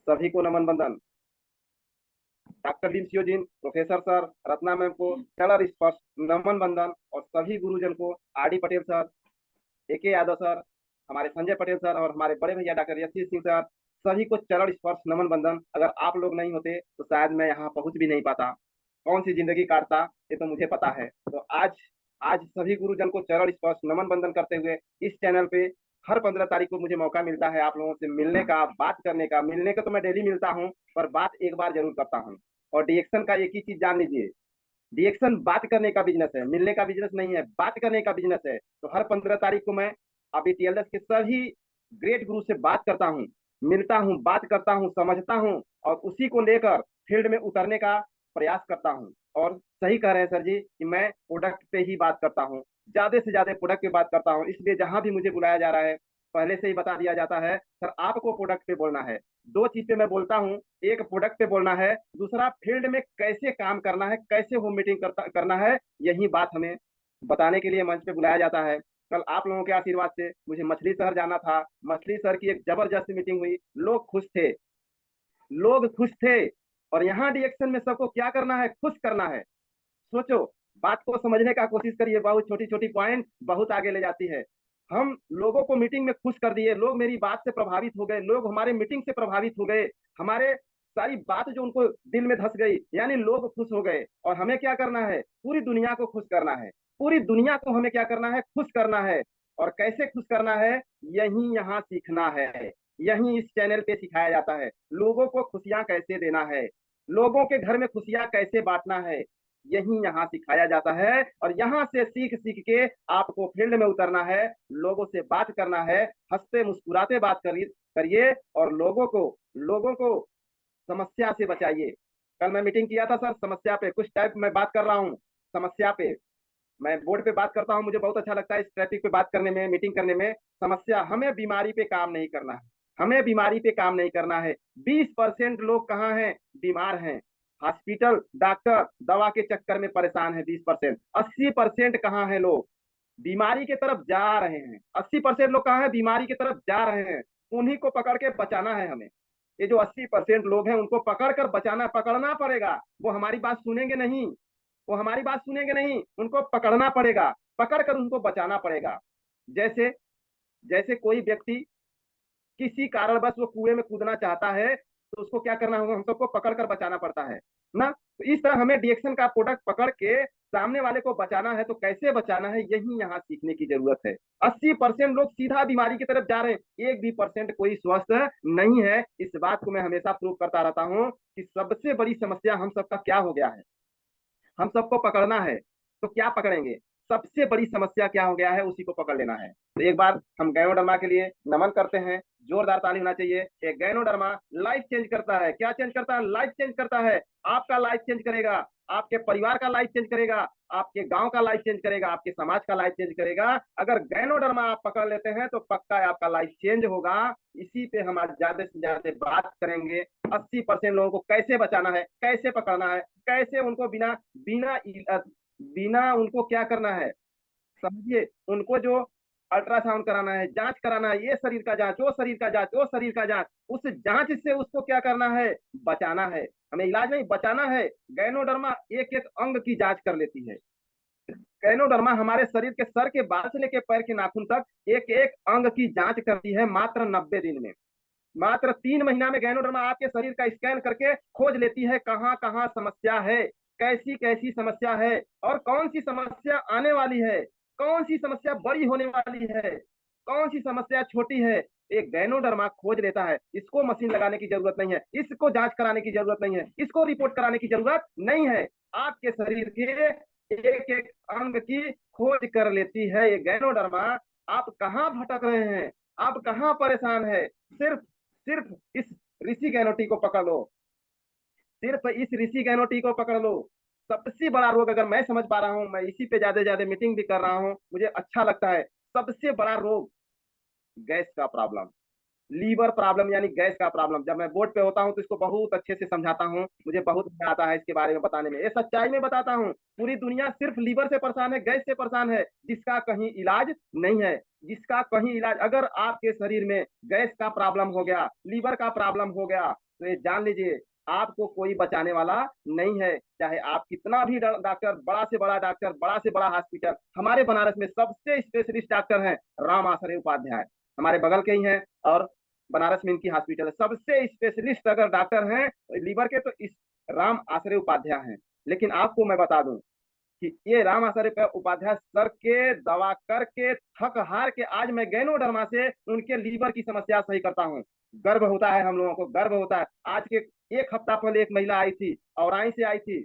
सभी को नमन बंदन। डॉक्टर लीन सियोजिन, प्रोफेसर सर, रत्ना मैम को चरण स्पर्श नमन बंदन, और सभी गुरुजन को आर डी पटेल सर, ए के यादव सर, हमारे संजय पटेल सर और हमारे बड़े भैया डॉक्टर यशी सिंह सर, सभी को चरण स्पर्श नमन बंदन। अगर आप लोग नहीं होते तो शायद मैं यहाँ पहुंच भी नहीं पाता, कौन सी जिंदगी काटता, ये तो मुझे पता है। तो आज आज सभी गुरुजन को चरण स्पर्श नमन बंदन करते हुए इस चैनल पे हर 15 तारीख को मुझे मौका मिलता है आप लोगों से मिलने का, बात करने का। मिलने का तो मैं डेली मिलता हूँ, पर बात एक बार जरूर करता हूँ। और डीएक्शन का एक ही चीज जान लीजिए, डीएक्शन बात करने का बिजनेस है, मिलने का बिजनेस नहीं है, बात करने का बिजनेस है। तो हर 15 तारीख को मैं अभी टीएलएस के सभी ग्रेट गुरु से बात करता हूँ, मिलता हूँ, बात करता हूँ, समझता हूँ, और उसी को लेकर फील्ड में उतरने का प्रयास करता हूँ। और सही कह रहे हैं सर जी कि मैं प्रोडक्ट पे ही बात करता हूँ, ज्यादा से ज्यादा प्रोडक्ट पे बात करता हूँ। इसलिए जहां भी मुझे बुलाया जा रहा है पहले से ही बता दिया जाता है, सर आपको प्रोडक्ट पे बोलना है। दो चीज पे मैं बोलता हूँ, एक प्रोडक्ट पे बोलना है, दूसरा फील्ड में कैसे काम करना है, कैसे होम मीटिंग करना है। यही बात हमें बताने के लिए मंच पे बुलाया जाता है। कल आप लोगों के आशीर्वाद से मुझे मछली शहर जाना था, मछली शहर की एक जबरदस्त मीटिंग हुई, लोग खुश थे, लोग खुश थे। और यहाँ डिएक्शन में सबको क्या करना है, खुश करना है। सोचो, बात को समझने का कोशिश करिए, बहुत छोटी छोटी पॉइंट बहुत आगे ले जाती है। हम लोगों को मीटिंग में खुश कर दिए, लोग मेरी बात से प्रभावित हो गए, लोग हमारे मीटिंग से प्रभावित हो गए, हमारे सारी बात जो उनको दिल में धस गई, यानी लोग खुश हो गए। और हमें क्या करना है, पूरी दुनिया को खुश करना है, पूरी दुनिया को हमें क्या करना है, खुश करना है। और कैसे खुश करना है, यही यहाँ सीखना है, यही इस चैनल पे सिखाया जाता है। लोगों को खुशियां कैसे देना है, लोगों के घर में खुशियां कैसे बांटना है, यही यहाँ सिखाया जाता है। और यहाँ से सीख सीख के आपको फील्ड में उतरना है, लोगों से बात करना है, हंसते मुस्कुराते बात करिए, और लोगों को समस्या से बचाइए। कल मैं मीटिंग किया था सर, समस्या पे कुछ टाइप में बात कर रहा हूँ। समस्या पे मैं बोर्ड पे बात करता हूँ, मुझे बहुत अच्छा लगता है इस ट्रैफिक पे बात करने में, मीटिंग करने में। समस्या, हमें बीमारी पे काम नहीं करना है, हमें बीमारी पे काम नहीं करना है। 20% लोग कहाँ हैं, बीमार हैं, हॉस्पिटल डॉक्टर दवा के चक्कर में परेशान है। 20%, 80% कहाँ है, लोग बीमारी के तरफ जा रहे हैं। 80% लोग कहाँ है, बीमारी की तरफ जा रहे हैं। उन्हीं को पकड़ के बचाना है हमें। ये जो 80% लोग हैं उनको पकड़ कर बचाना, पकड़ना पड़ेगा। वो हमारी बात सुनेंगे नहीं, वो हमारी बात सुनेंगे नहीं, उनको पकड़ना पड़ेगा, पकड़ कर उनको बचाना पड़ेगा। जैसे जैसे कोई व्यक्ति किसी कारणवश वो कुएं में कूदना चाहता है, तो उसको क्या करना होगा, हम सबको पकड़ कर बचाना पड़ता है ना। तो इस तरह हमें डिएक्शन का प्रोडक्ट पकड़ के सामने वाले को बचाना है। तो कैसे बचाना है, यही यहाँ सीखने की जरूरत है। 80% लोग सीधा बीमारी की तरफ जा रहे हैं, 1 भी % कोई स्वस्थ नहीं है। इस बात को मैं हमेशा प्रूव करता रहता हूँ कि सबसे बड़ी समस्या हम सबका क्या हो गया है, हम सबको पकड़ना है। तो क्या पकड़ेंगे, सबसे बड़ी समस्या क्या हो गया है, उसी को पकड़ लेना है। तो एक बार हम गैनोडर्मा के लिए नमन करते हैं, जोरदार ताली होना चाहिए। एक गैनोडर्मा लाइफ चेंज करता है, क्या चेंज करता है, लाइफ चेंज करता है। आपका लाइफ चेंज करेगा, आपके परिवार का लाइफ चेंज करेगा, आपके गांव का लाइफ चेंज करेगा, आपके समाज का लाइफ चेंज करेगा। अगर गैनोडर्मा आप पकड़ लेते हैं तो पक्का आपका लाइफ चेंज होगा। इसी पे हम आज ज्यादा से ज्यादा बात करेंगे। 80% लोगों को कैसे बचाना है, कैसे पकड़ना है, कैसे उनको बिना बिना बिना उनको क्या करना है, समझिए, उनको जो अल्ट्रासाउंड कराना है, जांच कराना है, ये शरीर का जांच, वो शरीर का जांच, वो शरीर का जांच, उस जांच से उसको क्या करना है, बचाना है। हमें इलाज नहीं, बचाना है। गैनोडर्मा एक एक अंग की जांच कर लेती है। गैनोडर्मा हमारे शरीर के सर के बाल से लेकर पैर के नाखून तक एक एक अंग की जांच करती है, मात्र 90 दिन में। मात्र 3 महीना में गैनोडर्मा आपके शरीर का स्कैन करके खोज लेती है कहाँ कहाँ समस्या है, कैसी कैसी समस्या है, और कौन सी समस्या आने वाली है, कौन सी समस्या बड़ी होने वाली है, कौन सी समस्या छोटी है। एक गैनोडर्मा खोज लेता है। इसको मशीन लगाने की जरूरत नहीं है, इसको जांच कराने की जरूरत नहीं है, इसको रिपोर्ट कराने की जरूरत नहीं है। आपके शरीर के एक एक अंग की खोज कर लेती है ये गैनोडर्मा। आप कहाँ भटक रहे हैं, आप कहाँ परेशान है, सिर्फ सिर्फ इस ऋषि गैनोटी को पकड़ लो, सिर्फ इस ऋषि गैनोटी को पकड़ लो। सबसे बड़ा रोग अगर मैं समझ पा रहा हूं, मैं इसी पे ज्यादा ज्यादा मीटिंग भी कर रहा हूं, मुझे अच्छा लगता है। सबसे बड़ा रोग गैस का प्रॉब्लम, लीवर प्रॉब्लम, यानी गैस का प्रॉब्लम। जब मैं बोर्ड पे होता हूँ तो इसको बहुत अच्छे से समझाता हूँ, मुझे बहुत मजा आता है इसके बारे में बताने में। ये सच्चाई में बताता हूँ, पूरी दुनिया सिर्फ लीवर से परेशान है, गैस से परेशान है, जिसका कहीं इलाज नहीं है, जिसका कहीं इलाज। अगर आपके शरीर में गैस का प्रॉब्लम हो गया, लीवर का प्रॉब्लम हो गया, तो ये जान लीजिए आपको कोई बचाने वाला नहीं है। चाहे आप कितना भी डॉक्टर, बड़ा से बड़ा डॉक्टर, बड़ा से बड़ा हॉस्पिटल, हमारे बनारस में सबसे स्पेशलिस्ट डॉक्टर हैं राम आश्रय उपाध्याय, हमारे बगल के ही हैं। और बनारस में इनकी हॉस्पिटल है, सबसे स्पेशलिस्ट अगर डॉक्टर हैं लीवर के तो इस राम आश्रय उपाध्याय हैं। लेकिन आपको मैं बता दूं कि ये राम आचार्य उपाध्याय सर के दवा करके थक हार के आज मैं गैनोडर्मा से उनके लीवर की समस्या सही करता हूँ। गर्व होता है, हम लोगों को गर्व होता है। आज के एक हफ्ता पहले एक महिला आई थी, औराई से आई थी,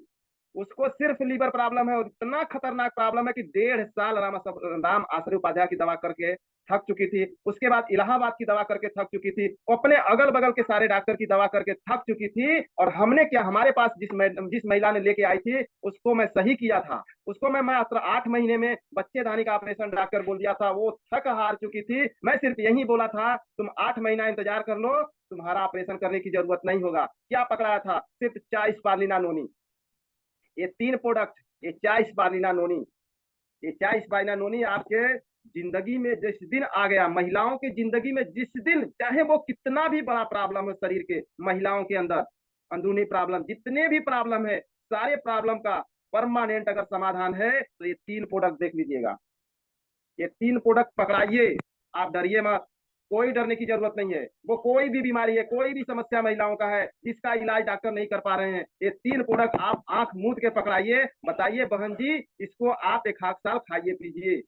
उसको सिर्फ लीवर प्रॉब्लम है और इतना खतरनाक प्रॉब्लम है कि 1.5 साल राम आश्रय उपाध्याय की दवा करके थक चुकी थी। उसके बाद इलाहाबाद की दवा करके थक चुकी थी, अपने अगल बगल के सारे डॉक्टर की दवा करके थक चुकी थी। और हमने क्या, हमारे पास जिस महिला ने लेके आई थी उसको मैं सही किया था। उसको मैं मात्र 8 महीने में बच्चेदानी का ऑपरेशन डॉक्टर बोल दिया था। वो थक हार चुकी थी। मैं सिर्फ यही बोला था तुम 8 महीना इंतजार कर लो, तुम्हारा ऑपरेशन करने की जरूरत नहीं होगा। क्या पकड़ाया था? सिर्फ चाय स्पालिना नोनी, ये 3 प्रोडक्ट, ये चाय स्पालिना नोनी, ये चाय स्पालिना नोनी आपके जिंदगी में जिस दिन आ गया, महिलाओं की जिंदगी में जिस दिन, चाहे वो कितना भी बड़ा प्रॉब्लम है शरीर के, महिलाओं के अंदर अंदरूनी प्रॉब्लम जितने भी प्रॉब्लम है, सारे प्रॉब्लम का परमानेंट अगर समाधान है तो ये 3 प्रोडक्ट देख लीजिएगा। ये 3 प्रोडक्ट पकड़ाइए, आप डरिए मत, कोई डरने की जरूरत नहीं है। वो कोई भी बीमारी है, कोई भी समस्या महिलाओं का है जिसका इलाज डॉक्टर नहीं कर पा रहे हैं, ये 3 प्रोडक्ट आप आंख मूंद के पकड़ाइए। बताइए बहन जी, इसको आप 1 साल खाइए पीजिए।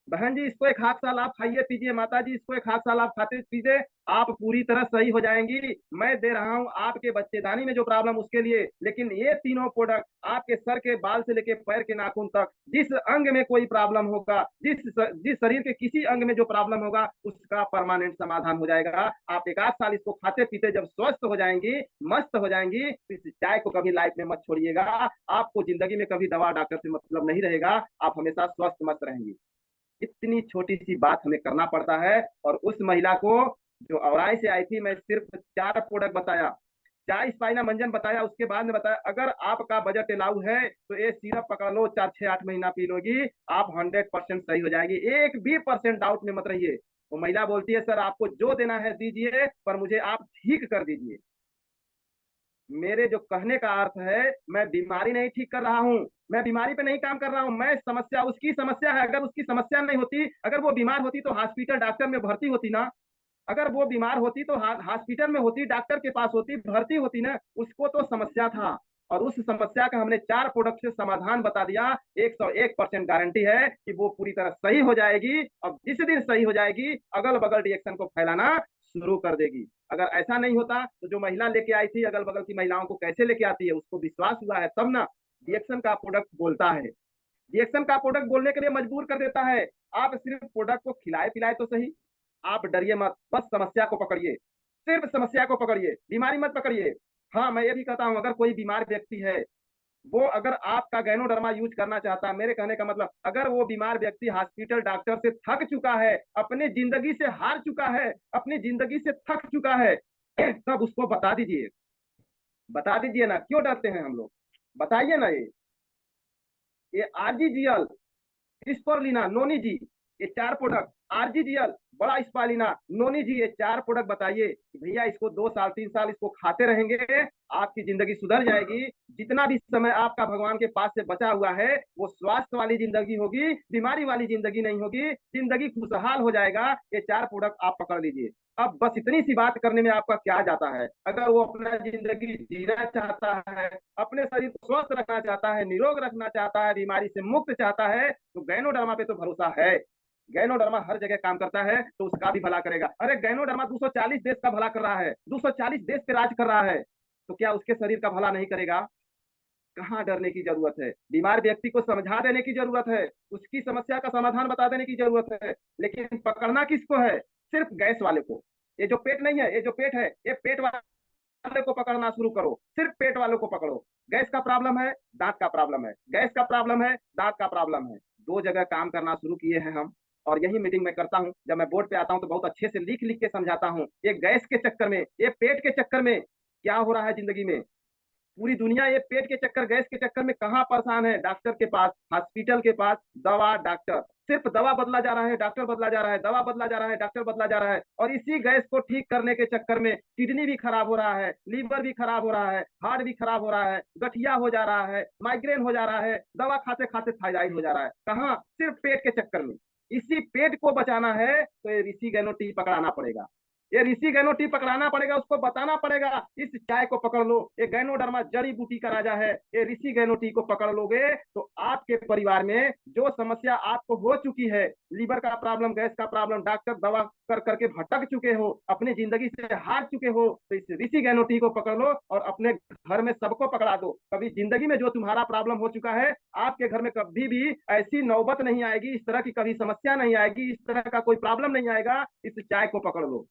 बहन जी इसको 1 साल आप खाइए पीजिए, माता जी इसको 1 साल आप खाते पीजिए, आप पूरी तरह सही हो जाएंगी। मैं दे रहा हूं आपके बच्चेदानी में जो प्रॉब्लम उसके लिए, लेकिन ये 3 प्रोडक्ट आपके सर के बाल से लेके पैर के नाखून तक, जिस अंग में कोई प्रॉब्लम होगा, जिस शरीर के किसी अंग में जो प्रॉब्लम होगा उसका परमानेंट समाधान हो जाएगा। आप 1 8 साल इसको खाते पीते जब स्वस्थ हो जाएंगी, मस्त हो जाएंगी, इस चाय को कभी लाइफ में मत छोड़िएगा। आपको जिंदगी में कभी दवा डॉक्टर से मतलब नहीं रहेगा, आप हमेशा स्वस्थ मस्त रहेंगी। इतनी छोटी सी बात हमें करना पड़ता है। और उस महिला को जो औराई से आई थी, मैं सिर्फ 4 प्रोडक्ट बताया, 4 स्पाइना मंजन बताया, उसके बाद में बताया अगर आपका बजट अलाउ है तो ये सिरप पकड़ लो, 4 6 8 महीना पी लोगी, आप 100% सही हो जाएगी। एक भी परसेंट डाउट में मत रहिए। वो महिला बोलती है सर आपको जो देना है दीजिए, पर मुझे आप ठीक कर दीजिए। मेरे जो कहने का अर्थ है, मैं बीमारी नहीं ठीक कर रहा हूँ, मैं बीमारी पे नहीं काम कर रहा हूँ, मैं समस्या, उसकी समस्या है। अगर उसकी समस्या नहीं होती, अगर वो बीमार होती तो हॉस्पिटल डॉक्टर में भर्ती होती ना। अगर वो बीमार होती तो हॉस्पिटल में होती, डॉक्टर के पास होती, भर्ती होती ना। उसको तो समस्या था, और उस समस्या का हमने 4 प्रोडक्ट से समाधान बता दिया। 101% गारंटी है कि वो पूरी तरह सही हो जाएगी। और जिस दिन सही हो जाएगी, अगल बगल रिएक्शन को फैलाना शुरू कर देगी। अगर ऐसा नहीं होता तो जो महिला लेके आई थी, अगल बगल की महिलाओं को कैसे लेके आती है, उसको विश्वास हुआ है तब ना। रिएक्शन का प्रोडक्ट बोलता है, रिएक्शन का प्रोडक्ट बोलने के लिए मजबूर कर देता है। आप सिर्फ प्रोडक्ट को खिलाए पिलाए तो सही, आप डरिए मत, बस समस्या को पकड़िए, सिर्फ समस्या को पकड़िए, बीमारी मत पकड़िए। हाँ मैं ये भी कहता हूँ, अगर कोई बीमार व्यक्ति है, वो अगर आपका गैनोडर्मा यूज करना चाहता है, मेरे कहने का मतलब अगर वो बीमार व्यक्ति हॉस्पिटल डॉक्टर से थक चुका है, अपनी जिंदगी से हार चुका है, अपनी जिंदगी से थक चुका है, तब उसको बता दीजिए, बता दीजिए ना, क्यों डरते हैं हम लोग, बताइए ना। ये आरजीजीएल, स्पोरलिना, नोनी जी, ये 4 प्रोडक्ट, आरजीजीएल, बड़ा स्पालिना, नोनी जी, ये 4 प्रोडक्ट बताइए कि भैया इसको 2 साल 3 साल इसको खाते रहेंगे, आपकी जिंदगी सुधर जाएगी। जितना भी समय आपका भगवान के पास से बचा हुआ है वो स्वास्थ्य वाली जिंदगी होगी, बीमारी वाली जिंदगी नहीं होगी, जिंदगी खुशहाल हो जाएगा। ये 4 प्रोडक्ट आप पकड़ लीजिए। अब बस इतनी सी बात करने में आपका क्या जाता है। अगर वो अपना जिंदगी जीना चाहता है, अपने शरीर को स्वस्थ रखना चाहता है, निरोग रखना चाहता है, बीमारी से मुक्त चाहता है, तो गैनोडर्मा पे तो भरोसा है। गैनोडर्मा हर जगह काम करता है तो उसका भी भला करेगा। अरे गैनोडर्मा 240 देश का भला कर रहा है, 240 देश पे राज कर रहा है, तो क्या उसके शरीर का भला नहीं करेगा? कहाँ डरने की जरूरत है? बीमार व्यक्ति को समझा देने की जरूरत है, उसकी समस्या का समाधान बता देने की जरूरत है। लेकिन पकड़ना किसको है? सिर्फ गैस वाले को। ये जो पेट नहीं है, ये जो पेट है, ये पेट वाले को पकड़ना शुरू करो, सिर्फ पेट वालों को पकड़ो। गैस का प्रॉब्लम है, दांत का प्रॉब्लम है, गैस का प्रॉब्लम है, दांत का प्रॉब्लम है, 2 जगह काम करना शुरू किए हैं हम। और यही मीटिंग में करता हूँ, जब मैं बोर्ड पे आता हूँ तो बहुत अच्छे से लिख लिख के समझाता हूँ। ये गैस के चक्कर में, ये पेट के चक्कर में क्या हो रहा है जिंदगी में, पूरी दुनिया ये पेट के चक्कर, गैस के चक्कर में कहाँ परेशान है? डॉक्टर के पास, हॉस्पिटल के पास, दवा, डॉक्टर, सिर्फ दवा बदला जा रहा है, डॉक्टर बदला जा रहा है, दवा बदला जा रहा है, डॉक्टर बदला जा रहा है। और इसी गैस को ठीक करने के चक्कर में किडनी भी खराब हो रहा है, लीवर भी खराब हो रहा है, हार्ट भी खराब हो रहा है, गठिया हो जा रहा है, माइग्रेन हो जा रहा है, दवा खाते खाते थायराइड हो जा रहा है। कहाँ? सिर्फ पेट के चक्कर में। इसी पेट को बचाना है तो ये ऋषि गैनो टी पकड़ाना पड़ेगा। ये ऋषि गैनो टी पकड़ाना पड़ेगा, उसको बताना पड़ेगा इस चाय को पकड़ लो, ये गैनोडर्मा जड़ी बूटी का राजा है। ये ऋषि गैनो टी को पकड़ लोगे तो आपके परिवार में जो समस्या आपको हो चुकी है, लीवर का प्रॉब्लम, गैस का प्रॉब्लम, डॉक्टर दवा कर करके भटक चुके हो, अपनी जिंदगी से हार चुके हो, तो इस ऋषि गैनो टी को पकड़ लो और अपने घर में सबको पकड़ा दो। कभी जिंदगी में जो तुम्हारा प्रॉब्लम हो चुका है, आपके घर में कभी भी ऐसी नौबत नहीं आएगी, इस तरह की कभी समस्या नहीं आएगी, इस तरह का कोई प्रॉब्लम नहीं आएगा। इस चाय को पकड़ लो।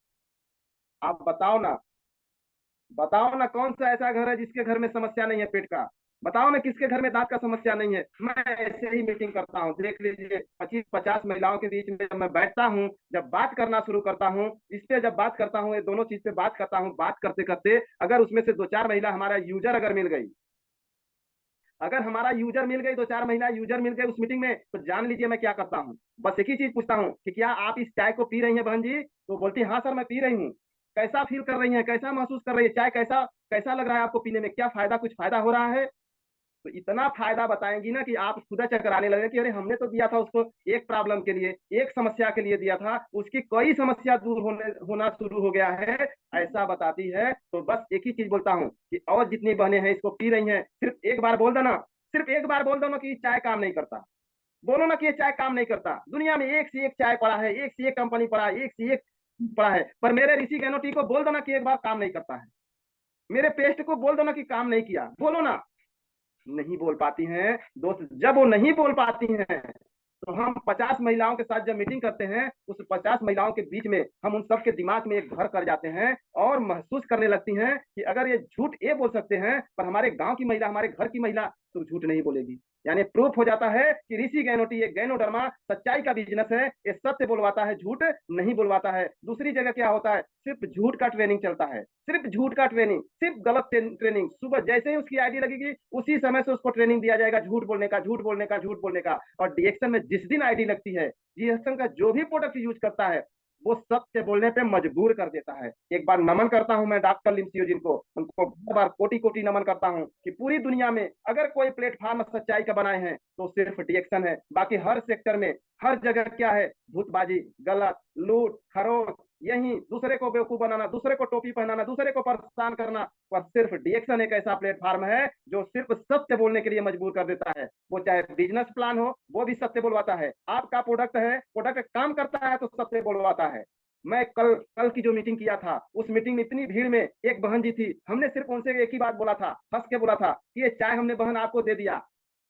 आप बताओ ना, बताओ ना कौन सा ऐसा घर है जिसके घर में समस्या नहीं है पेट का? बताओ ना किसके घर में दांत का समस्या नहीं है? मैं ऐसे ही मीटिंग करता हूँ, देख लीजिए 25-50 महिलाओं के बीच में जब मैं बैठता हूँ, जब बात करना शुरू करता हूँ, इस पे जब बात करता हूँ, ये दोनों चीज पे बात करता हूँ, बात करते करते अगर उसमें से 2-4 महिला हमारा यूजर अगर मिल गई, अगर हमारा यूजर मिल गई, 2-4 महिला यूजर मिल गए उस मीटिंग में, तो जान लीजिए मैं क्या करता हूँ। बस एक ही चीज पूछता हूँ कि क्या आप इस चाय को पी रही हैं बहन जी? तो बोलती हाँ सर मैं पी रही हूँ। कैसा फील कर रही हैं, कैसा महसूस कर रही है? चाय कैसा कैसा लग रहा है आपको पीने में? क्या फायदा, कुछ फायदा हो रहा है? तो इतना फायदा बताएंगी ना कि आप खुद चकराने लगे कि अरे हमने तो दिया था उसको एक प्रॉब्लम के लिए, एक समस्या के लिए दिया था, उसकी कई समस्या दूर होना शुरू हो गया है, ऐसा बताती है। तो बस एक ही चीज बोलता हूँ कि और जितनी बहनें हैं इसको पी रही हैं, सिर्फ एक बार बोल देना, सिर्फ एक बार बोल दो ना कि चाय काम नहीं करता। बोलो ना कि ये चाय काम नहीं करता। दुनिया में एक से एक चाय पड़ा है, एक से एक कंपनी पड़ा है, एक से एक पड़ा है, पर मेरे ऋषि गैनो टी को बोल दो ना कि एक बार काम नहीं करता है। मेरे पेस्ट को बोल दो ना कि काम नहीं किया। बोलो ना। नहीं बोल पाती हैं दोस्त। जब वो नहीं बोल पाती हैं तो हम 50 महिलाओं के साथ जब मीटिंग करते हैं, उस 50 महिलाओं के बीच में हम उन सबके दिमाग में एक घर कर जाते हैं और महसूस करने लगती हैं कि अगर ये झूठ ये बोल सकते हैं, पर हमारे गांव की महिला, हमारे घर की महिला तो झूठ नहीं बोलेगी। यानी प्रूफ हो जाता है कि ऋषि गैनोटी, ये गैनोडर्मा सच्चाई का बिजनेस है। ये सत्य बोलवाता है, झूठ नहीं बोलवाता है। दूसरी जगह क्या होता है? सिर्फ झूठ का ट्रेनिंग चलता है, सिर्फ झूठ का ट्रेनिंग, सिर्फ गलत ट्रेनिंग। सुबह जैसे ही उसकी आईडी लगेगी, उसी समय से उसको ट्रेनिंग दिया जाएगा झूठ बोलने का, झूठ बोलने का, झूठ बोलने का। और डीएक्शन में जिस दिन आईडी लगती है, डीएक्शन का जो भी प्रोडक्ट यूज करता है, वो सत्य बोलने पे मजबूर कर देता है। एक बार नमन करता हूं मैं डॉक्टर लिमसियो जिनको, उनको बार बार कोटि कोटि नमन करता हूं कि पूरी दुनिया में अगर कोई प्लेटफॉर्म सच्चाई का बनाए हैं तो सिर्फ डीएक्शन है। बाकी हर सेक्टर में, हर जगह क्या है? धूतबाजी, गलत, लूट खरोच, यही दूसरे को बेवकूफ बनाना, दूसरे को टोपी पहनाना, दूसरे को परेशान करना। पर सिर्फ डीएक्शन एक ऐसा प्लेटफॉर्म है जो सिर्फ सत्य बोलने के लिए मजबूर कर देता है। वो चाहे बिजनेस प्लान हो, वो भी सत्य बोलवाता है। आपका प्रोडक्ट है, प्रोडक्ट काम करता है तो सत्य बोलवाता है। मैं कल कल की जो मीटिंग किया था, उस मीटिंग में इतनी भीड़ में एक बहन जी थी, हमने सिर्फ उनसे एक ही बात बोला था, हंस के बोला था कि ये चाय हमने बहन आपको दे दिया,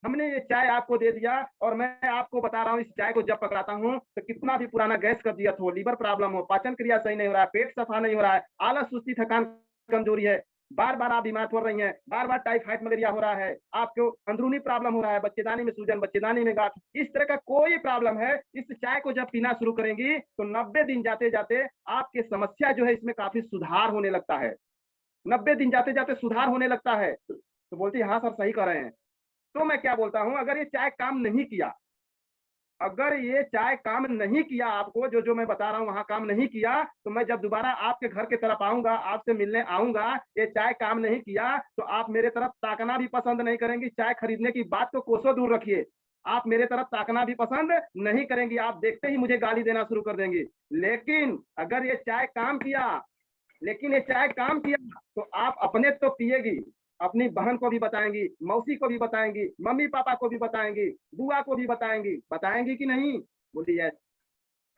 हमने ये चाय आपको दे दिया। और मैं आपको बता रहा हूँ, इस चाय को जब पकड़ाता हूँ तो कितना भी पुराना गैस कब्जियत हो, लीवर प्रॉब्लम हो, पाचन क्रिया सही नहीं हो रहा है, पेट सफा नहीं हो रहा है, आलस, सुस्ती, थकान, कमजोरी है, बार बार आप बीमार पड़ रही हैं, बार बार टाइफाइड मलेरिया हो रहा है, आपको अंदरूनी प्रॉब्लम हो रहा है, बच्चेदानी में सूजन, बच्चेदानी में गांठ, इस तरह का कोई प्रॉब्लम है, इस चाय को जब पीना शुरू करेंगी तो 90 दिन जाते जाते आपके समस्या जो है इसमें काफी सुधार होने लगता है। 90 दिन जाते जाते सुधार होने लगता है। तो बोलती हाँ सर सही कर रहे हैं। तो मैं क्या बोलता हूं, अगर ये चाय काम नहीं किया, अगर ये चाय काम नहीं किया, आपको जो जो मैं बता रहा हूं वहां काम नहीं किया, तो मैं जब दोबारा आपके घर की तरफ आऊंगा, आपसे मिलने आऊंगा, ये चाय काम नहीं किया तो आप मेरे तरफ ताकना भी पसंद नहीं करेंगी। चाय खरीदने की बात तो कोसों दूर रखिए, आप मेरे तरफ ताकना भी पसंद नहीं करेंगी। आप देखते ही मुझे गाली देना शुरू कर देंगी। लेकिन अगर ये चाय काम किया, लेकिन ये चाय काम किया तो आप अपने तो पिएगी, अपनी बहन को भी बताएंगी, मौसी को भी बताएंगी, मम्मी पापा को भी बताएंगी, बुआ को भी बताएंगी। बताएंगी कि नहीं? बोली यस।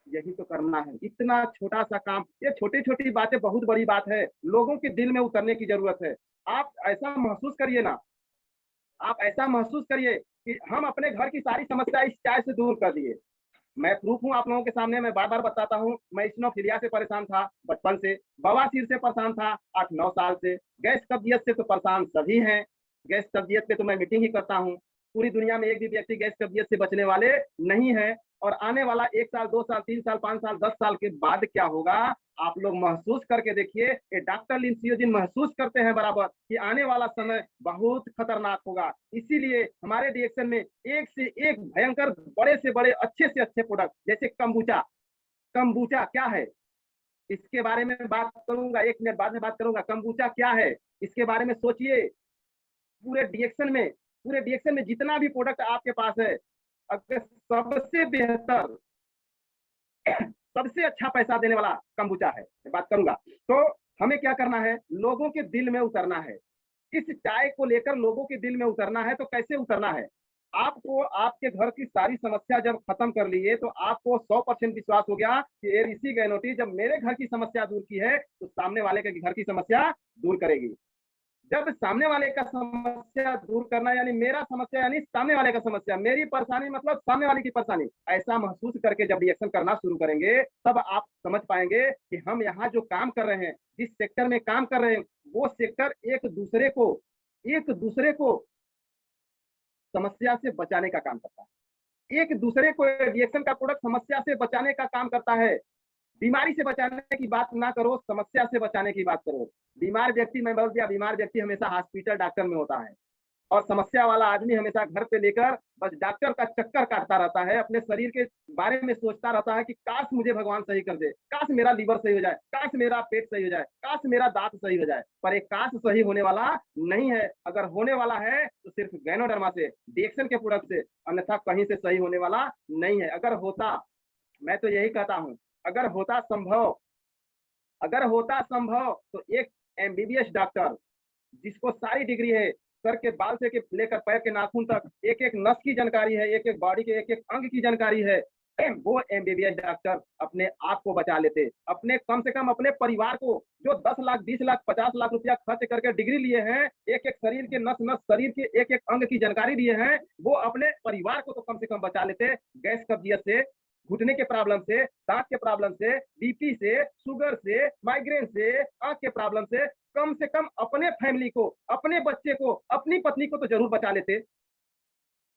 यही तो करना है। इतना छोटा सा काम, ये छोटी छोटी बातें बहुत बड़ी बात है, लोगों के दिल में उतरने की जरूरत है। आप ऐसा महसूस करिए ना, आप ऐसा महसूस करिए कि हम अपने घर की सारी समस्या इस चाय से दूर कर दिए। मैं प्रूफ हूं आप लोगों के सामने, मैं बार बार बताता हूं। मैं इस्नोफिलिया से परेशान था बचपन से, बवासीर से परेशान था 8-9 साल से, गैस कब्जियत से तो परेशान सभी हैं। गैस कब्जियत पे तो मैं मीटिंग ही करता हूं। पूरी दुनिया में एक भी व्यक्ति गैस कब्जियत से बचने वाले नहीं है। और आने वाला 1 साल, 2 साल, 3 साल, 5 साल, 10 साल के बाद क्या होगा, आप लोग महसूस करके देखिए, ये डॉक्टर लिंसियोजिन महसूस करते हैं बराबर कि आने वाला समय बहुत खतरनाक होगा। इसीलिए हमारे रिएक्शन में एक से एक भयंकर, बड़े से बड़े, अच्छे से अच्छे प्रोडक्ट, जैसे कंबूचा। कंबूचा क्या है, इसके बारे में बात करूंगा, 1 मिनट बाद में बात करूंगा। कंबूचा क्या है, इसके बारे में सोचिए। पूरे डिएक्शन में, पूरे डिएक्शन में जितना भी प्रोडक्ट आपके पास है, अगर सबसे बेहतर, सबसे अच्छा पैसा देने वाला कंबूचा है, मैं बात करूंगा। तो हमें क्या करना है, लोगों के दिल में उतरना है। इस चाय को लेकर लोगों के दिल में उतरना है। तो कैसे उतरना है, आपको आपके घर की सारी समस्या जब खत्म कर लिए तो आपको 100% विश्वास हो गया कि ये ऋषि गहनोटी जब मेरे घर की समस्या दूर की है तो सामने वाले के घर की समस्या दूर करेगी। जब सामने वाले का समस्या दूर करना, यानी मेरा समस्या यानी सामने वाले का समस्या, मेरी परेशानी मतलब सामने वाले की परेशानी, ऐसा महसूस करके जब रिएक्शन करना शुरू करेंगे तब आप समझ पाएंगे कि हम यहाँ जो काम कर रहे हैं, जिस सेक्टर में काम कर रहे हैं, वो सेक्टर एक दूसरे को समस्या से बचाने का काम करता है। एक दूसरे को, रिएक्शन का प्रोडक्ट समस्या से बचाने का काम करता है। बीमारी से बचाने की बात ना करो, समस्या से बचाने की बात करो। बीमार व्यक्ति, मैं बोल दिया, बीमार व्यक्ति हमेशा हॉस्पिटल डॉक्टर में होता है, और समस्या वाला आदमी हमेशा घर पे लेकर बस डॉक्टर का चक्कर काटता रहता है, अपने शरीर के बारे में सोचता रहता है कि काश मुझे भगवान सही कर दे, काश मेरा लीवर सही हो जाए, काश मेरा पेट सही हो जाए, काश मेरा दांत सही हो जाए। पर एक काश सही होने वाला नहीं है। अगर होने वाला है तो सिर्फ गैनोडर्मा से, डिएक्शन के प्रोडक्ट से, अन्यथा कहीं से सही होने वाला नहीं है। अगर होता, मैं तो यही कहता हूं, अगर होता संभव, अगर होता संभव तो एक एमबीबीएस डॉक्टर जिसको सारी डिग्री है, सर के बाल से के लेकर पैर के नाखून तक, एक एक नस की जानकारी है, एक एक बॉडी के एक एक अंग की जानकारी है, वो एमबीबीएस डॉक्टर अपने आप को बचा लेते, अपने कम से कम अपने परिवार को, जो 10 लाख 20 लाख 50 लाख रुपया खर्च करके डिग्री लिए हैं, एक एक शरीर के नस नस, शरीर के एक एक अंग की जानकारी लिए हैं, वो अपने परिवार को तो कम से कम बचा लेते गैस कब्जियत से, घुटने के प्रॉब्लम से, दांत के प्रॉब्लम से, बीपी से, शुगर से, माइग्रेन से, आंख के प्रॉब्लम से, कम से कम अपने फैमिली को, अपने बच्चे को, अपनी पत्नी को तो जरूर बचा लेते।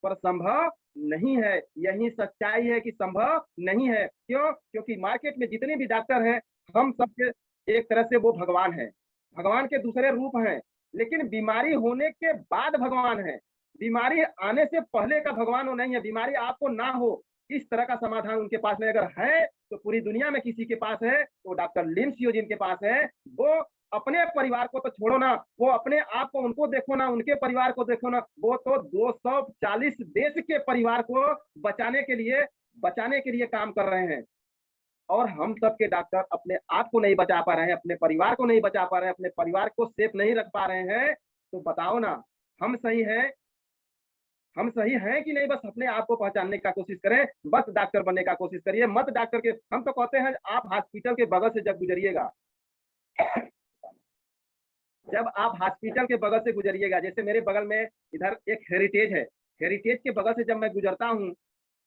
पर संभव नहीं है, यही सच्चाई है कि संभव नहीं है। क्यों? क्योंकि मार्केट में जितने भी डॉक्टर हैं, हम सबके एक तरह से वो भगवान है, भगवान के दूसरे रूप हैं, लेकिन बीमारी होने के बाद भगवान है। बीमारी आने से पहले का भगवान वो नहीं है। बीमारी आपको ना हो, इस तरह का समाधान उनके पास में अगर है तो पूरी दुनिया में किसी के पास है तो डॉक्टर लिंसियो जिनके पास है। वो अपने परिवार को तो छोड़ो ना, वो अपने आप को, उनको देखो ना, उनके परिवार को देखो ना, वो तो 240 देश के परिवार को बचाने के लिए काम कर रहे हैं। और हम सब के डॉक्टर अपने आप को नहीं बचा पा रहे हैं, अपने परिवार को नहीं बचा पा रहे हैं, अपने परिवार को सेफ नहीं रख पा रहे हैं। तो बताओ ना, हम सही हैं? हम सही हैं कि नहीं? बस अपने आप को पहचानने का कोशिश करें, बस डॉक्टर बनने का कोशिश करिए, मत डॉक्टर के, हम तो कहते हैं आप हॉस्पिटल के बगल से जब गुजरिएगा, जब आप हॉस्पिटल के बगल से गुजरिएगा, जैसे मेरे बगल में इधर एक हेरिटेज है, हेरिटेज के बगल से जब मैं गुजरता हूँ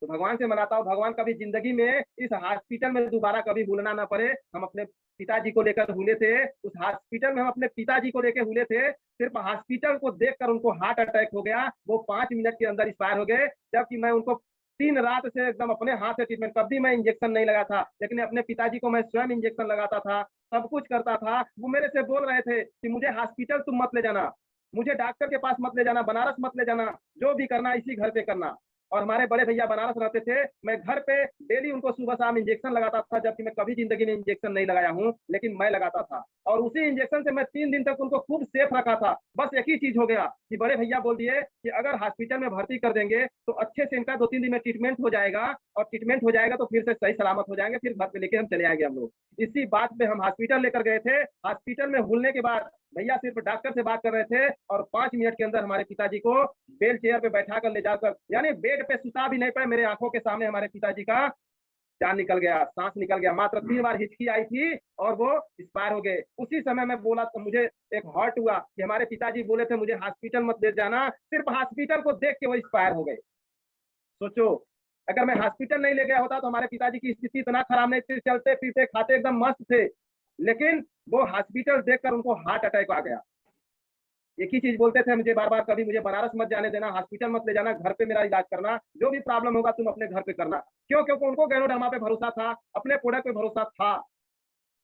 तो भगवान से मनाता हूँ, भगवान कभी जिंदगी में इस हॉस्पिटल में दोबारा कभी भूलना ना पड़े। हम अपने पिताजी को लेकर हुए थे, उस हॉस्पिटल में हम अपने पिताजी को लेकर हुए थे, सिर्फ हॉस्पिटल को देखकर उनको हार्ट अटैक हो गया, वो 5 मिनट के अंदर एक्सपायर हो गए। जबकि मैं उनको 3 रात से एकदम अपने हाथ से ट्रीटमेंट, कभी मैं इंजेक्शन नहीं लगा था, लेकिन अपने पिताजी को मैं स्वयं इंजेक्शन लगाता था, सब कुछ करता था। वो मेरे से बोल रहे थे कि मुझे हॉस्पिटल तुम मत ले जाना, मुझे डॉक्टर के पास मत ले जाना, बनारस मत ले जाना, जो भी करना इसी घर पे करना। और हमारे बड़े भैया बनारस रहते थे, मैं घर पे डेली उनको सुबह शाम इंजेक्शन लगाता था, जबकि मैं कभी जिंदगी में इंजेक्शन नहीं लगाया हूँ, लेकिन मैं लगाता था। और उसी इंजेक्शन से मैं 3 दिन तक उनको खूब सेफ रखा था। बस एक ही चीज हो गया कि बड़े भैया बोल दिए कि अगर हॉस्पिटल में भर्ती कर देंगे तो अच्छे से इनका 2-3 दिन में ट्रीटमेंट हो जाएगा, और ट्रीटमेंट हो जाएगा तो फिर से सही सलामत हो जाएंगे, फिर घर पे लेके हम चले आएंगे हम लोग। इसी बात पे हम हॉस्पिटल लेकर गए थे। हॉस्पिटल में हुलने के बाद भैया सिर्फ डॉक्टर से बात कर रहे थे, और 5 मिनट के अंदर हमारे पिताजी को बेल चेयर पे बैठा कर ले जाकर, यानी बेड पे सुता भी नहीं पाए, मेरे आंखों के सामने हमारे पिताजी का जान निकल गया, सांस निकल गया। मात्र 3 बार हिचकी आई थी और वो एक्सपायर हो गए। उसी समय मैं बोला तो मुझे एक हर्ट हुआ कि हमारे पिताजी बोले थे मुझे हॉस्पिटल मत ले जाना, सिर्फ हॉस्पिटल को देख के वो एक्सपायर हो गए। सोचो, अगर मैं हॉस्पिटल नहीं ले गया होता तो हमारे पिताजी की स्थिति इतना खराब नहीं थी, चलते फिरते खाते एकदम मस्त थे, लेकिन वो हॉस्पिटल देखकर उनको हार्ट अटैक आ गया। एक ही चीज बोलते थे मुझे बार बार, कभी मुझे बनारस मत जाने देना, हॉस्पिटल मत ले जाना, घर पे मेरा इलाज करना, जो भी प्रॉब्लम होगा तुम अपने घर पे करना। क्यों? क्योंकि उनको गैनोडर्मा पे भरोसा था, अपने प्रोडक्ट पे भरोसा था।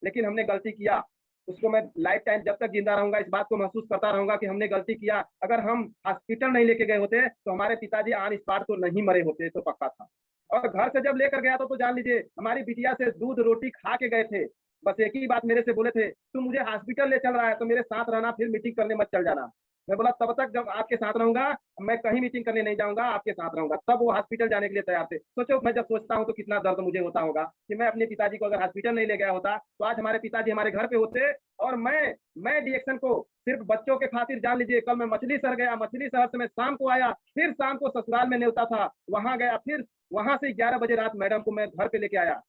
लेकिन हमने गलती किया, उसको मैं लाइफ टाइम जब तक जिंदा रहूंगा इस बात को महसूस करता रहूंगा कि हमने गलती किया। अगर हम हॉस्पिटल नहीं लेके गए होते तो हमारे पिताजी ऑन स्पॉट तो नहीं मरे होते, तो पक्का था। और घर से जब लेकर गया तो जान लीजिए हमारी बिटिया से दूध रोटी खा के गए थे। बस एक ही बात मेरे से बोले थे, तू मुझे हॉस्पिटल ले चल रहा है तो मेरे साथ रहना, फिर मीटिंग करने मत चल जाना। मैं बोला तब तक जब आपके साथ रहूंगा मैं कहीं मीटिंग करने नहीं जाऊंगा, आपके साथ रहूंगा। तब वो हॉस्पिटल जाने के लिए तैयार थे। सोचो मैं जब सोचता हूँ तो कितना दर्द मुझे होता होगा कि मैं अपने पिताजी को अगर हॉस्पिटल नहीं ले गया होता तो आज हमारे पिताजी हमारे घर पे होते। और मैं डिएक्शन को सिर्फ बच्चों के खातिर, जान लीजिए कल मैं मछली शहर गया, मछली शहर से मैं शाम को आया, फिर शाम को ससुराल में न्योता था वहां गया, फिर वहां से 11 बजे रात मैडम को मैं घर पे लेके आया।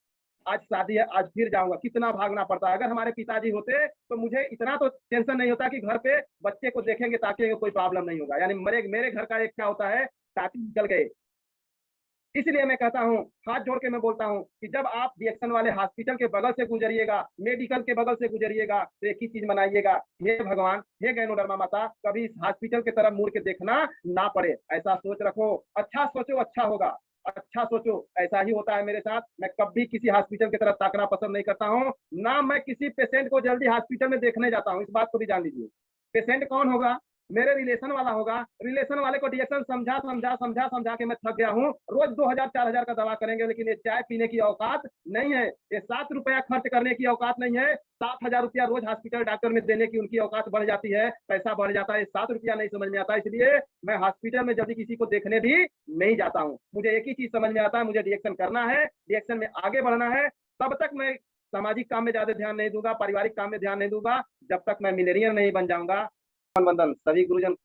आज शादी है, आज फिर जाऊंगा, कितना भागना पड़ता है। अगर हमारे पिताजी होते तो मुझे इतना तो टेंशन नहीं होता कि घर पे बच्चे को देखेंगे ताकि कोई प्रॉब्लम नहीं होगा। यानी मेरे घर का एक क्या होता है, ताकि निकल गए। इसलिए मैं कहता हूँ, हाथ जोड़ के मैं बोलता हूँ कि जब आप डिएक्शन वाले हॉस्पिटल के बगल से गुजरिएगा, मेडिकल के बगल से गुजरिएगा, तो एक ही चीज मनाइएगा, हे भगवान, हे गैनोडर्मा माता, कभी इस हॉस्पिटल की तरफ मुड़ के देखना ना पड़े। ऐसा सोच रखो, अच्छा सोचो अच्छा होगा, अच्छा सोचो। ऐसा ही होता है मेरे साथ। मैं कभी किसी हॉस्पिटल की तरफ ताकना पसंद नहीं करता हूँ, ना मैं किसी पेशेंट को जल्दी हॉस्पिटल में देखने जाता हूँ। इस बात को भी जान लीजिए। पेशेंट कौन होगा, मेरे रिलेशन वाला होगा। रिलेशन वाले को डिएक्शन समझा समझा समझा समझा के मैं थक गया हूँ। रोज 2000 4000 का दवा करेंगे, लेकिन ये चाय पीने की औकात नहीं है, ये 7 रुपया खर्च करने की औकात नहीं है। 7 हजार रुपया रोज हॉस्पिटल डॉक्टर में देने की उनकी औकात बढ़ जाती है, पैसा बढ़ जाता है, 7 रुपया नहीं समझ में आता। इसलिए मैं हॉस्पिटल में जल्दी किसी को देखने भी नहीं जाता हूँ। मुझे एक ही चीज समझ में आता है, मुझे डिएक्शन करना है, डिएक्शन में आगे बढ़ना है। तब तक मैं सामाजिक काम में ज्यादा ध्यान नहीं दूंगा, पारिवारिक काम में ध्यान नहीं दूंगा, जब तक मैं मिलेनियर नहीं बन जाऊंगा। नमन वंदन सभी गुरुजन,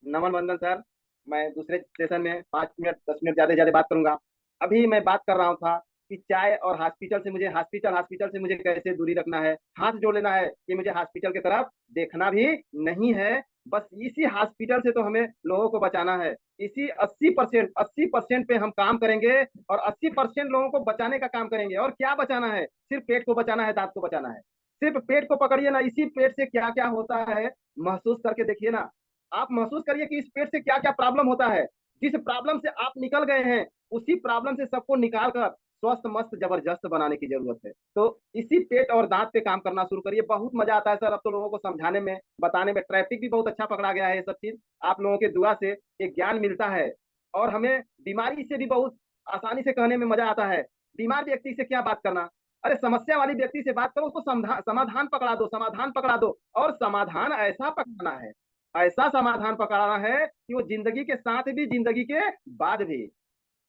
नमन वंदन सर। मैं दूसरे सेशन में 5 मिनट 10 मिनट ज्यादा ज्यादा बात करूंगा। अभी मैं बात कर रहा था कि चाय और हॉस्पिटल से मुझे, हॉस्पिटल से मुझे कैसे दूरी रखना है, हाथ जोड़ लेना है कि मुझे हॉस्पिटल की तरफ देखना भी नहीं है। बस इसी हॉस्पिटल से तो हमें लोगों को बचाना है। इसी 80% पे हम काम करेंगे और 80% लोगों को बचाने का काम करेंगे। और क्या बचाना है, सिर्फ पेट को बचाना है, दांत को बचाना है। सिर्फ पेट को पकड़िए ना, इसी पेट से क्या क्या होता है महसूस करके देखिए ना। आप महसूस करिए कि इस पेट से क्या क्या प्रॉब्लम होता है। जिस प्रॉब्लम से आप निकल गए हैं उसी प्रॉब्लम से सबको निकाल कर स्वस्थ मस्त जबरदस्त बनाने की जरूरत है। तो इसी पेट और दांत पे काम करना शुरू करिए। बहुत मजा आता है सर अब तो लोगों को समझाने में, बताने में। ट्रैफिक भी बहुत अच्छा पकड़ा गया है, ये सब चीज आप लोगों के दुआ से एक ज्ञान मिलता है। और हमें बीमारी से भी बहुत आसानी से कहने में मजा आता है। बीमार व्यक्ति से क्या बात करना, अरे समस्या वाली व्यक्ति से बात करो, उसको समाधान पकड़ा दो, समाधान पकड़ा दो। और समाधान ऐसा पकड़ना है, ऐसा समाधान पकड़ाना है कि वो जिंदगी के साथ भी, जिंदगी के बाद भी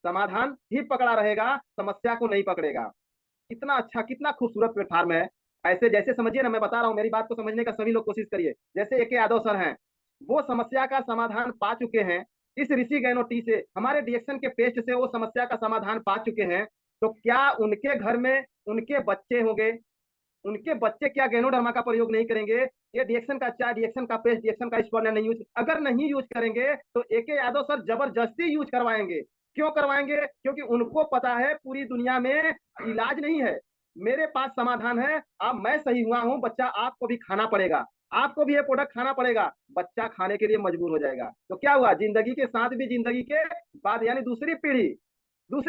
समाधान ही पकड़ा रहेगा, समस्या को नहीं पकड़ेगा। कितना अच्छा, कितना खूबसूरत प्लेटफॉर्म है। ऐसे जैसे समझिए ना, मैं बता रहा हूँ, मेरी बात को समझने का सभी लोग कोशिश करिए। जैसे ए के यादव सर हैं, वो समस्या का समाधान पा चुके हैं। इस ऋषि गैनो टी से, हमारे डिएक्शन के पेस्ट से वो समस्या का समाधान पा चुके हैं। तो क्या उनके घर में उनके बच्चे होंगे, उनके बच्चे क्या गैनोडर्मा का प्रयोग नहीं करेंगे? ये डिएक्शन का चाय, डिएक्शन का पेस्ट, डिएक्शन का स्पॉन्ज नहीं यूज, अगर नहीं यूज करेंगे तो ए के यादव सर जबरदस्ती यूज करवाएंगे। क्यों करवाएंगे? क्योंकि उनको पता है पूरी दुनिया में इलाज नहीं है, मेरे पास समाधान है। अब मैं सही हुआ हूं, बच्चा आपको भी खाना पड़ेगा, आपको भी ये प्रोडक्ट खाना पड़ेगा। बच्चा खाने के लिए मजबूर हो जाएगा तो क्या हुआ, जिंदगी के साथ भी, जिंदगी के बाद, यानी दूसरी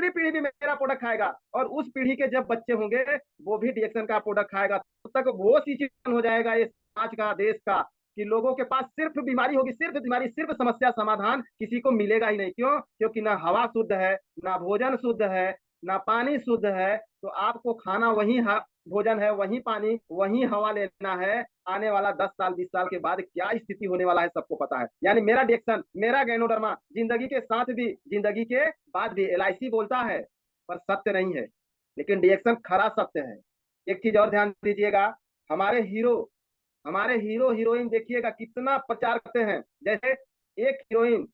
पीढ़ी भी मेरा प्रोडक्ट खाएगा। और उस पीढ़ी के जब बच्चे होंगे वो भी डिएक्शन का प्रोडक्ट खाएगा। तब तक वो सिचुएशन हो जाएगा ये समाज का, देश का, कि लोगों के पास सिर्फ बीमारी होगी, सिर्फ बीमारी, सिर्फ समस्या, समाधान किसी को मिलेगा ही नहीं। क्यों? क्योंकि ना हवा शुद्ध है, ना भोजन शुद्ध है, ना पानी शुद्ध है। तो आपको खाना वही भोजन है, वही पानी, वही हवा लेना है। आने वाला 10 साल 20 साल के बाद क्या स्थिति होने वाला है सबको पता है। यानी मेरा डिएक्शन, मेरा गैनोडर्मा जिंदगी के साथ भी, जिंदगी के बाद भी, एलआईसी बोलता है पर सत्य नहीं है, लेकिन डिएक्शन खरा सत्य है। एक चीज और ध्यान दीजिएगा, हमारे हीरो, हमारे हीरो हीरोइन देखिएगा कितना प्रचार करते हैं। जैसे एक हीरोइन,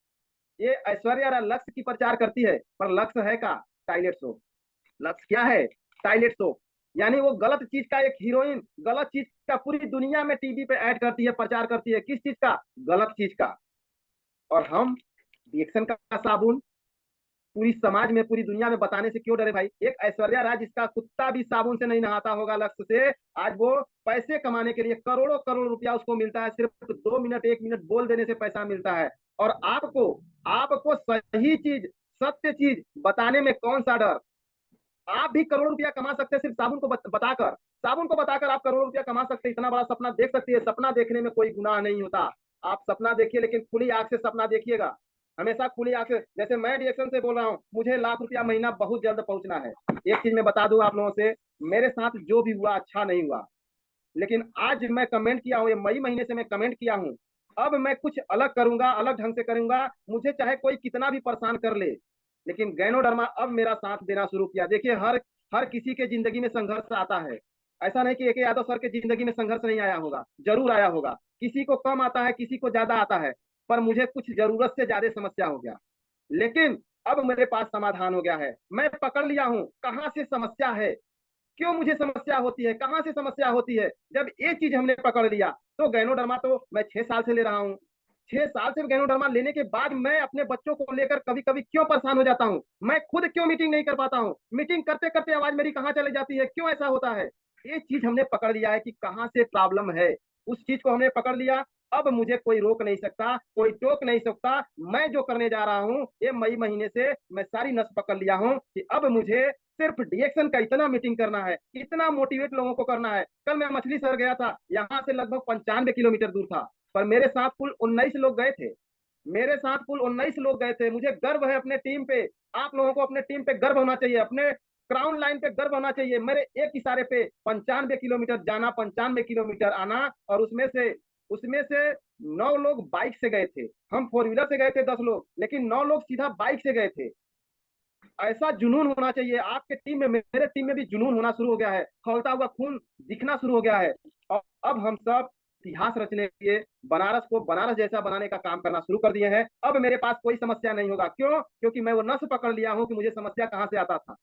ये ऐश्वर्या राय लक्ष्य की प्रचार करती है, पर लक्ष्य है का टॉयलेट सोप। लक्ष्य क्या है? Toilet soap. यानी वो गलत चीज का, एक हीरोइन गलत चीज का पूरी दुनिया में टीवी पे ऐड करती है, प्रचार करती है। किस चीज का? गलत चीज का। और हम रिएक्शन का साबुन पूरी समाज में, पूरी दुनिया में बताने से क्यों डरे भाई? एक ऐश्वर्या राय जिसका कुत्ता भी साबुन से नहीं नहाता होगा लक्ष्य से, आज वो पैसे कमाने के लिए करोड़ों करोड़ रुपया उसको मिलता है, सिर्फ 2 मिनट 1 मिनट बोल देने से पैसा मिलता है। और आपको आपको सही चीज, सत्य चीज बताने में कौन सा डर? आप भी करोड़ों रुपया कमा सकते हैं सिर्फ साबुन को बताकर। साबुन को बताकर आप करोड़ों रुपया कमा सकते हैं। इतना बड़ा सपना देख सकती है। सपना देखने में कोई गुनाह नहीं होता। आप सपना देखिए, लेकिन खुली आंख से सपना देखिएगा। हमेशा खुली आंख से। जैसे मैं डिएक्शन से बोल रहा हूँ, मुझे ₹1,00,000 महीना बहुत जल्द पहुंचना है। एक चीज मैं बता दूं आप लोगों से, मेरे साथ जो भी हुआ अच्छा नहीं हुआ, लेकिन आज मैं कमेंट किया हूँ, ये मई महीने से मैं कमेंट किया हूँ। अब मैं कुछ अलग करूंगा, अलग ढंग से करूंगा। मुझे चाहे कोई कितना भी परेशान कर ले, लेकिन गैनोडर्मा अब मेरा साथ देना शुरू किया। देखिए, हर हर किसी के जिंदगी में संघर्ष आता है। ऐसा नहीं कि AK यादव सर के जिंदगी में संघर्ष नहीं आया होगा, जरूर आया होगा। किसी को कम आता है, किसी को ज्यादा आता है, पर मुझे कुछ जरूरत से ज्यादा समस्या हो गया। लेकिन अब मेरे पास समाधान हो गया है। मैं पकड़ लिया हूं कहां से समस्या है, क्यों मुझे समस्या होती है, कहां से समस्या होती है। जब ये चीज हमने पकड़ लिया, तो गैनोडर्मा तो मैं 6 साल से ले रहा हूँ। 6 साल से गैनोडर्मा लेने के बाद मैं अपने बच्चों को लेकर कभी कभी क्यों परेशान हो जाता हूँ। मैं खुद क्यों मीटिंग नहीं कर पाता हूँ। मीटिंग करते करते आवाज मेरी कहाँ चली जाती है, क्यों ऐसा होता है। ये चीज हमने पकड़ लिया है कि कहाँ से प्रॉब्लम है। उस चीज को हमने पकड़ लिया। अब मुझे कोई रोक नहीं सकता, कोई टोक नहीं सकता। मैं जो करने जा रहा हूँ, ये मई महीने से मैं सारी नस पकड़ लिया हूँ कि अब मुझे सिर्फ डिएक्शन का इतना मीटिंग करना है, इतना मोटिवेट लोगों को करना है। कल मैं मछली शहर गया था, यहाँ से लगभग 95 किलोमीटर दूर था, पर मेरे साथ कुल 19 लोग गए थे। मेरे साथ कुल 19 लोग गए थे। मुझे गर्व है अपने टीम पे। आप लोगों को अपने टीम पे गर्व होना चाहिए, अपने क्राउन लाइन पे गर्व होना चाहिए। मेरे एक इशारे पे 95 किलोमीटर जाना, 95 किलोमीटर आना, और उसमें से 9 लोग बाइक से गए थे। हम 4 व्हीलर से गए थे 10 लोग, लेकिन 9 लोग सीधा बाइक से गए थे। ऐसा जुनून होना चाहिए आपके टीम में। मेरे टीम में भी जुनून होना शुरू हो गया है, खौलता हुआ खून दिखना शुरू हो गया है। और अब हम सब इतिहास रचने के लिए बनारस को बनारस जैसा बनाने का काम करना शुरू कर दिए हैं। अब मेरे पास कोई समस्या नहीं होगा। क्यों? क्योंकि मैं वो नस पकड़ लिया हूं कि मुझे समस्या कहां से आता था।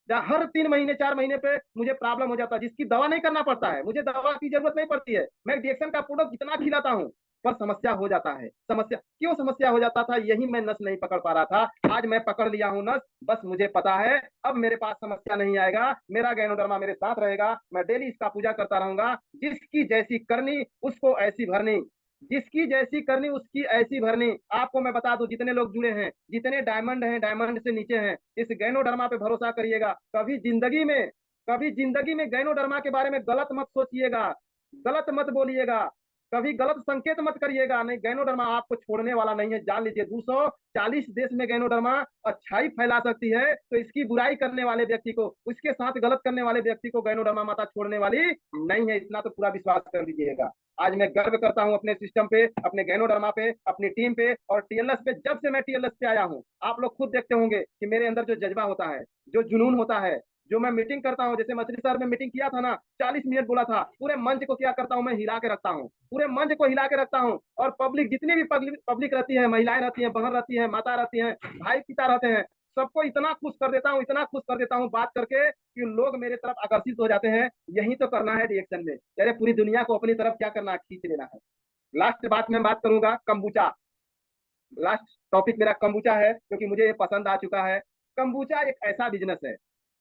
जहाँ हर 3 महीने 4 महीने पे मुझे प्रॉब्लम हो जाता है, जिसकी दवा नहीं करना पड़ता है, मुझे दवा की जरूरत नहीं पड़ती है। मैं डिएक्शन का प्रोडक्ट जितना खिलाता हूँ, पर समस्या हो जाता है। समस्या क्यों समस्या हो जाता था, यही मैं नस नहीं पकड़ पा रहा था। आज मैं पकड़ लिया हूँ नस। बस मुझे पता है अब मेरे पास समस्या नहीं आएगा। मेरा गैनोडर्मा मेरे साथ रहेगा। मैं डेली इसका पूजा करता रहूंगा। जिसकी जैसी करनी उसको ऐसी भरनी, जिसकी जैसी करनी उसकी ऐसी भरनी। आपको मैं बता दूं, जितने लोग जुड़े हैं, जितने डायमंड हैं, डायमंड से नीचे हैं, इस गैनोडर्मा पे भरोसा करिएगा। कभी जिंदगी में गैनोडर्मा के बारे में गलत मत सोचिएगा, गलत मत बोलिएगा, कभी गलत संकेत मत करिएगा। नहीं, गैनोडर्मा आपको छोड़ने वाला नहीं है। जान लीजिए, 240 देश में गैनोडर्मा अच्छाई फैला सकती है, तो इसकी बुराई करने वाले व्यक्ति को, उसके साथ गलत करने वाले व्यक्ति को गैनोडर्मा माता छोड़ने वाली नहीं है। इतना तो पूरा विश्वास कर लीजिएगा। आज मैं गर्व करता हूं अपने सिस्टम पे, अपने गैनोडर्मा पे, अपनी टीम पे और TLS पे। जब से मैं TLS पे आया हूं, आप लोग खुद देखते होंगे कि मेरे अंदर जो जज्बा होता है, जो जुनून होता है, जो मैं मीटिंग करता हूं। जैसे मछली शहर में मीटिंग किया था ना, 40 मिनट बोला था। पूरे मंच को क्या करता हूं, मैं हिला के रखता हूं। पूरे मंच को हिला के रखता हूं। और पब्लिक, जितनी भी पब्लिक रहती है, महिलाएं रहती हैं, बहन रहती हैं, माता रहती हैं, भाई पिता रहते हैं, सबको इतना खुश कर देता हूँ, इतना खुश कर देता हूँ बात करके कि लोग मेरे तरफ आकर्षित हो जाते हैं। यही तो करना है रिएक्शन में। अरे पूरी दुनिया को अपनी तरफ क्या करना है, खींच लेना है। लास्ट बात मैं बात करूंगा कंबूचा। लास्ट टॉपिक मेरा कंबूचा है, क्योंकि मुझे ये पसंद आ चुका है। कंबूचा एक ऐसा बिजनेस है,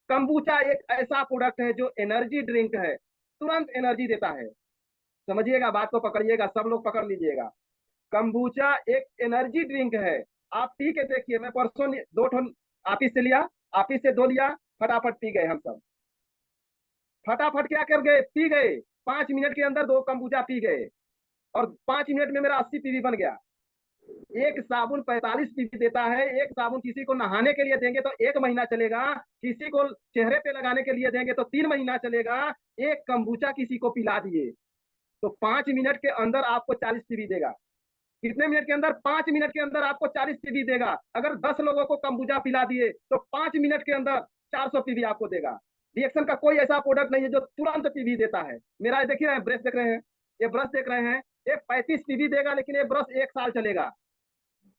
कंबूचा एक ऐसा प्रोडक्ट है जो एनर्जी ड्रिंक है, तुरंत एनर्जी देता है। समझिएगा, बात को पकड़िएगा, सब लोग पकड़ लीजिएगा। कंबूचा एक एनर्जी ड्रिंक है। आप पी के देखिए। मैं परसों 2 ठन ऑफिस से लिया, ऑफिस से 2 लिया, फटाफट पी गए हम सब। फटाफट क्या कर गए, पी गए। 5 मिनट के अंदर 2 कंबूचा पी गए, और 5 मिनट में मेरा 80 पीवी बन गया। एक साबुन 45 पीवी देता है। एक साबुन किसी को नहाने के लिए देंगे तो 1 महीना चलेगा, किसी को चेहरे पे लगाने के लिए देंगे तो 3 महीना चलेगा। एक कंबूचा किसी को पिला दिए तो 5 मिनट के अंदर आपको 40 पीवी देगा। कितने मिनट के अंदर? 5 मिनट के अंदर आपको 40 पीवी देगा। अगर 10 लोगों को कंबूचा पिला दिए तो 5 मिनट के अंदर 400 पीवी आपको देगा। रिएक्शन का कोई ऐसा प्रोडक्ट नहीं है जो तुरंत पीवी देता है। मेरा देख रहे हैं, ब्रश देख रहे हैं, ये ब्रश देख रहे हैं, ये 35 पीवी देगा, लेकिन ये ब्रश 1 साल चलेगा।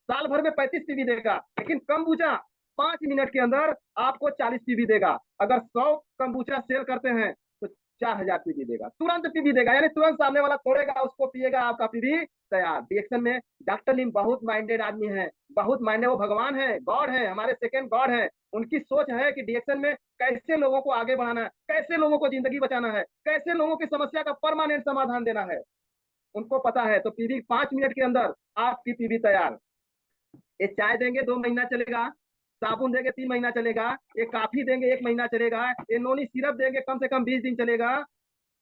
साल भर में 35 पीवी देगा। लेकिन कंबूचा 5 मिनट के अंदर आपको 40 पीवी देगा। अगर 100 कंबूचा सेल करते हैं तो 4,000 पीवी देगा, तुरंत पीवी देगा। यानी तुरंत सामने वाला तोड़ेगा, उसको पिएगा, आपका पीवी तैयार। रिएक्शन में डॉक्टर लीम बहुत माइंडेड आदमी है, बहुत माइंडेड। वो भगवान है, गॉड है, हमारे सेकेंड गॉड है। उनकी सोच है कि डिएक्शन में कैसे लोगों को आगे बढ़ाना है, कैसे लोगों को जिंदगी बचाना है, कैसे लोगों की समस्या का परमानेंट समाधान देना है। उनको पता है। तो पीवी 5 मिनट के अंदर आपकी पीवी तैयार। ये चाय देंगे 2 महीना चलेगा, साबुन देंगे 3 महीना चलेगा, ये काफी देंगे 1 महीना चलेगा, ये नोनी सिरप देंगे कम से कम 20 दिन चलेगा।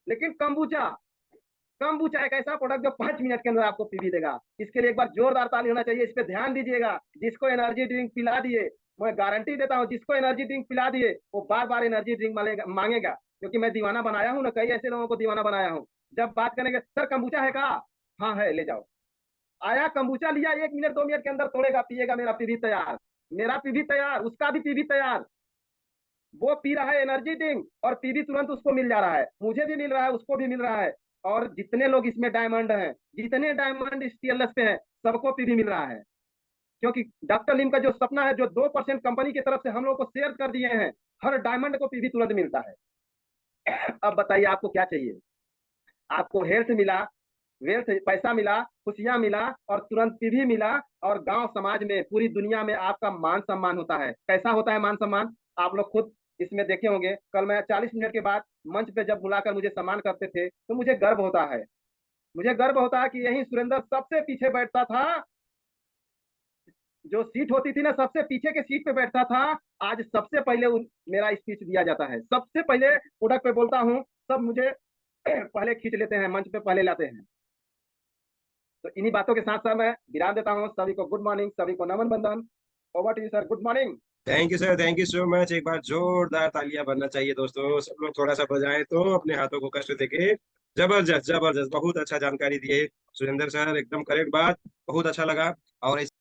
लेकिन कंबूचा, कंबूचा एक ऐसा प्रोडक्ट जो 5 मिनट के अंदर आपको पीवी देगा। इसके लिए एक बार जोरदार ताली होना चाहिए, इस पे ध्यान दीजिएगा। जिसको एनर्जी ड्रिंक पिला दिए, मैं गारंटी देता हूँ, जिसको एनर्जी ड्रिंक पिला दिए वो बार बार एनर्जी ड्रिंक मांगेगा, क्योंकि मैं दीवाना बनाया हूँ ना, कई ऐसे लोगों को दीवाना बनाया हूँ। जब बात करेंगे सर कंबूचा है का, हाँ है ले जाओ, आया कंबूचा लिया, 1 मिनट 2 मिनट के अंदर तोड़ेगा, पिएगा, मेरा पीवी तैयार, मेरा पीवी तैयार, उसका भी पीवी तैयार। वो पी रहा है एनर्जी ड्रिंक और पीवी तुरंत उसको मिल जा रहा है, मुझे भी मिल रहा है, उसको भी मिल रहा है। और जितने लोग इसमें डायमंड हैं, जितने डायमंड इस टीएलएस पे हैं, सबको पीवी मिल रहा है। क्योंकि डॉक्टर लिम का जो सपना है, जो 2% कंपनी की तरफ से हम लोग को शेयर कर दिए हैं, हर डायमंड को पीवी तुरंत मिलता है। अब बताइए आपको क्या चाहिए? आपको हेल्थ मिला, वेल्थ पैसा मिला, खुशियां मिला और तुरंत पीवी मिला, और गांव समाज में पूरी दुनिया में आपका मान सम्मान होता है। कैसा होता है मान सम्मान? आप लोग खुद इसमें देखे होंगे। कल मैं 40 मिनट के बाद मंच पे जब बुलाकर मुझे सम्मान करते थे तो मुझे गर्व होता है, मुझे गर्व होता है कि यही सुरेंद्र सबसे पीछे बैठता था, जो सीट होती थी ना सबसे पीछे के सीट पे बैठता था। आज सबसे पहले मेरा स्पीच दिया जाता है, सबसे पहले प्रोडक्ट पे बोलता हूँ, सब मुझे पहले खींच लेते हैं, मंच पे पहले लाते हैं। तो इन्हीं बातों के साथ साथ मैं विराम देता हूँ। सभी को गुड मॉर्निंग, सभी को नमन बंदन। Over to you sir, good morning. Thank you sir, thank you so much. एक बार जोरदार तालियां बनना चाहिए दोस्तों, सब लोग थोड़ा सा बजाएं तो अपने हाथों को कष्ट देके। जबरदस्त जबरदस्त, बहुत अच्छा जानकारी दिए सुरेंद्र सर, एकदम करेक्ट बात, बहुत अच्छा लगा। और